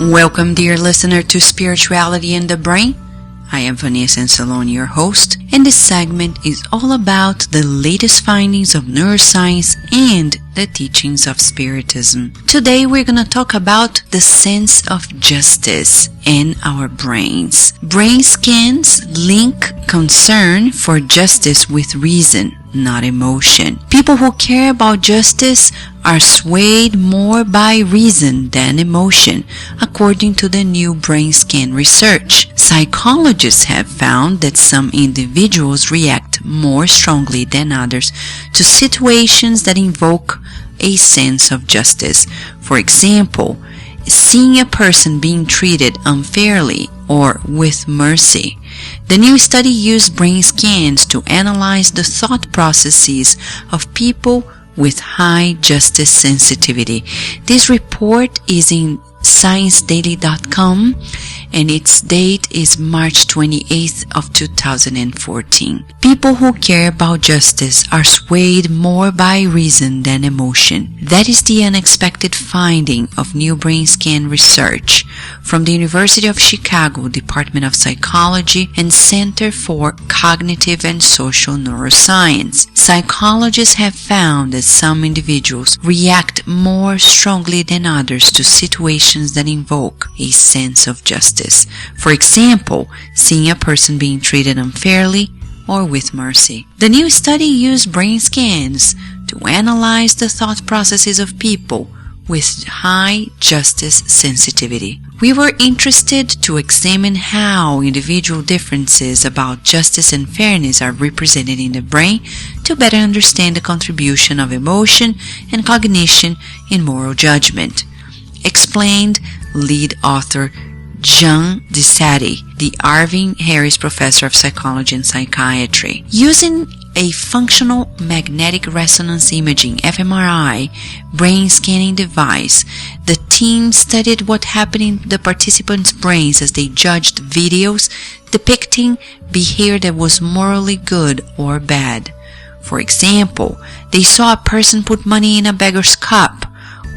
Welcome, dear listener, to Spirituality in the Brain. I am Vanessa Ancelone, your host, and this segment is all about the latest findings of neuroscience and the teachings of Spiritism. Today we're going to talk about the sense of justice in our brains. Brain scans link concern for justice with reason, not emotion. People who care about justice are swayed more by reason than emotion, according to the new brain scan research. Psychologists have found that some individuals react more strongly than others to situations that invoke a sense of justice. For example, seeing a person being treated unfairly or with mercy. The new study used brain scans to analyze the thought processes of people with high justice sensitivity. This report is in ScienceDaily.com and its date is March 28th of 2014. People who care about justice are swayed more by reason than emotion. That is the unexpected finding of new brain scan research from the University of Chicago Department of Psychology and Center for Cognitive and Social Neuroscience. Psychologists have found that some individuals react more strongly than others to situations that invoke a sense of justice. For example, seeing a person being treated unfairly or with mercy. The new study used brain scans to analyze the thought processes of people with high justice sensitivity. We were interested to examine how individual differences about justice and fairness are represented in the brain to better understand the contribution of emotion and cognition in moral judgment, explained lead author John DeSatti, the Arvin Harris Professor of Psychology and Psychiatry. Using a functional magnetic resonance imaging (fMRI) brain scanning device, the team studied what happened in the participants' brains as they judged videos depicting behavior that was morally good or bad. For example, they saw a person put money in a beggar's cup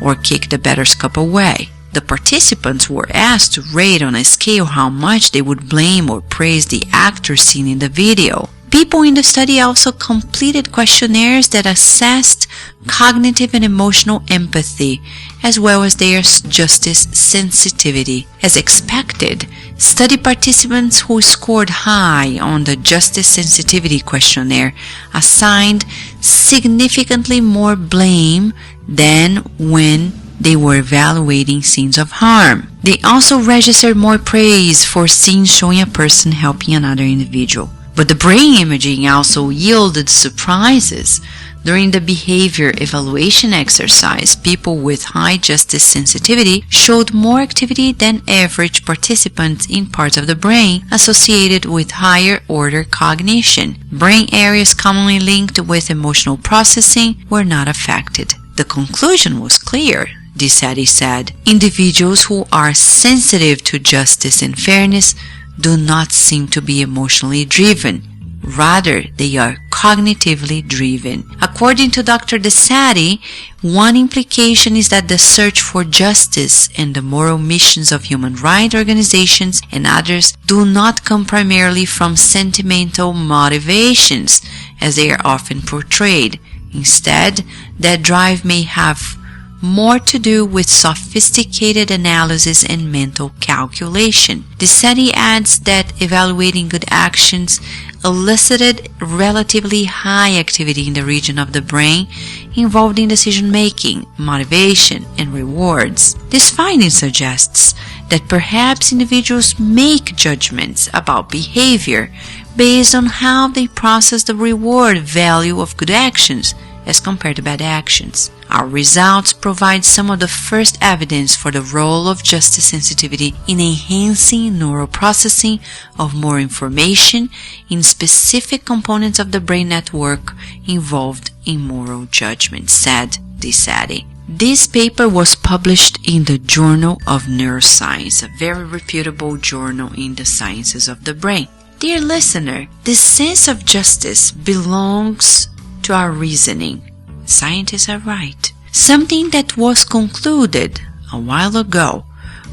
or kick the beggar's cup away. The participants were asked to rate on a scale how much they would blame or praise the actor seen in the video. People in the study also completed questionnaires that assessed cognitive and emotional empathy, as well as their justice sensitivity. As expected, study participants who scored high on the justice sensitivity questionnaire assigned significantly more blame than when they were evaluating scenes of harm. They also registered more praise for scenes showing a person helping another individual. But the brain imaging also yielded surprises. During the behavior evaluation exercise, people with high justice sensitivity showed more activity than average participants in parts of the brain associated with higher order cognition. Brain areas commonly linked with emotional processing were not affected. The conclusion was clear. DeSatti said, individuals who are sensitive to justice and fairness do not seem to be emotionally driven. Rather, they are cognitively driven. According to Dr. DeSatti, one implication is that the search for justice and the moral missions of human rights organizations and others do not come primarily from sentimental motivations, as they are often portrayed. Instead, that drive may have more to do with sophisticated analysis and mental calculation. DeSatti adds that evaluating good actions elicited relatively high activity in the region of the brain involved in decision-making, motivation, and rewards. This finding suggests that perhaps individuals make judgments about behavior based on how they process the reward value of good actions as compared to bad actions. Our results provide some of the first evidence for the role of justice sensitivity in enhancing neural processing of more information in specific components of the brain network involved in moral judgment, said DeSatti. This paper was published in the Journal of Neuroscience, a very reputable journal in the sciences of the brain. Dear listener, the sense of justice belongs to our reasoning. Scientists are right. Something that was concluded a while ago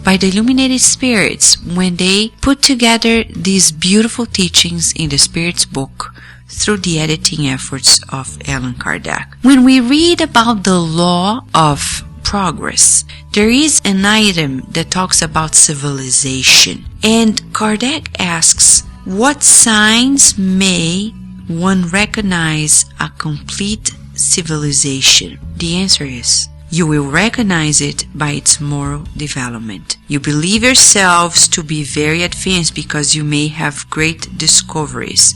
by the illuminated spirits when they put together these beautiful teachings in the Spirit's book through the editing efforts of Allan Kardec. When we read about the law of progress, there is an item that talks about civilization, and Kardec asks, what signs may one recognize a complete civilization? The answer is, you will recognize it by its moral development. You believe yourselves to be very advanced because you may have great discoveries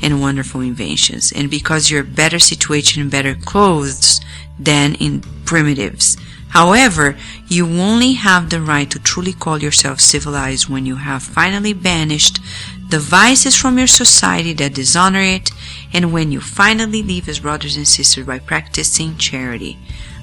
and wonderful inventions, and because you're better situated and better clothed than in primitives. However, you only have the right to truly call yourself civilized when you have finally banished the vices from your society that dishonor it, and when you finally live as brothers and sisters by practicing charity.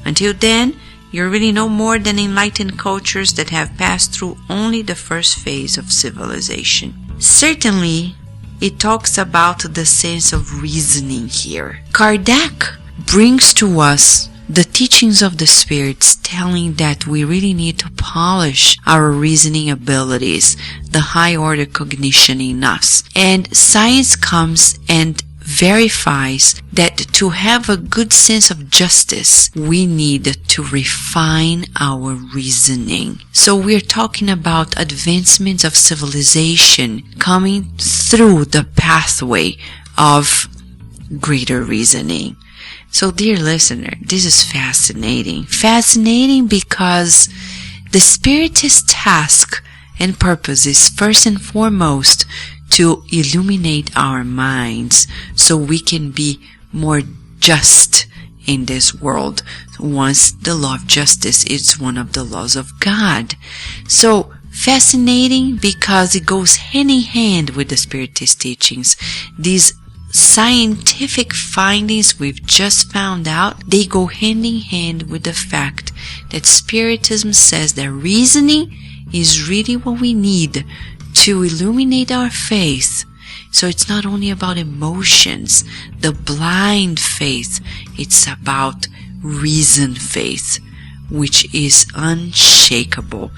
Until then, you're really no more than enlightened cultures that have passed through only the first phase of civilization. Certainly, it talks about the sense of reasoning here. Kardec brings to us the teachings of the spirits, telling that we really need to polish our reasoning abilities, the high order cognition in us. And science comes and verifies that to have a good sense of justice, we need to refine our reasoning. So we're talking about advancements of civilization coming through the pathway of greater reasoning. So dear listener, this is fascinating. Fascinating because the Spiritist task and purpose is first and foremost to illuminate our minds so we can be more just in this world. Once the law of justice is one of the laws of God. So fascinating because it goes hand in hand with the Spiritist teachings. These scientific findings we've just found out, they go hand in hand with the fact that Spiritism says that reasoning is really what we need to illuminate our faith. So it's not only about emotions, the blind faith, it's about reason faith, which is unshakable.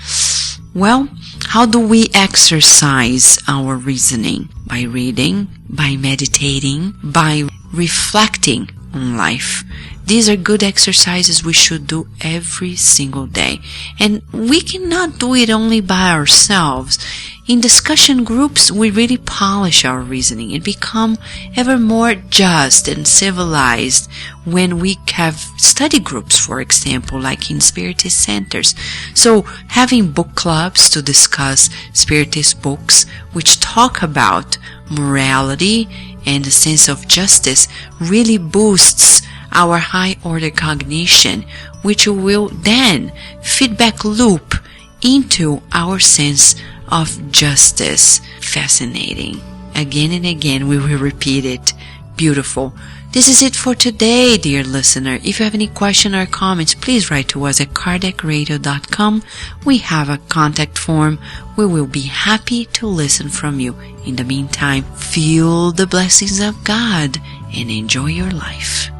Well, how do we exercise our reasoning? By reading, by meditating, by reflecting on life. These are good exercises we should do every single day. And we cannot do it only by ourselves. In discussion groups, we really polish our reasoning and become ever more just and civilized when we have study groups, for example, like in Spiritist centers. So having book clubs to discuss Spiritist books which talk about morality and a sense of justice really boosts our high order cognition, which will then feedback loop into our sense of justice. Fascinating. Again and again we will repeat it. Beautiful. This is it for today, dear listener. If you have any question or comments, please write to us at kardecradio.com. We have a contact form. We will be happy to listen from you. In the meantime, feel the blessings of God and enjoy your life.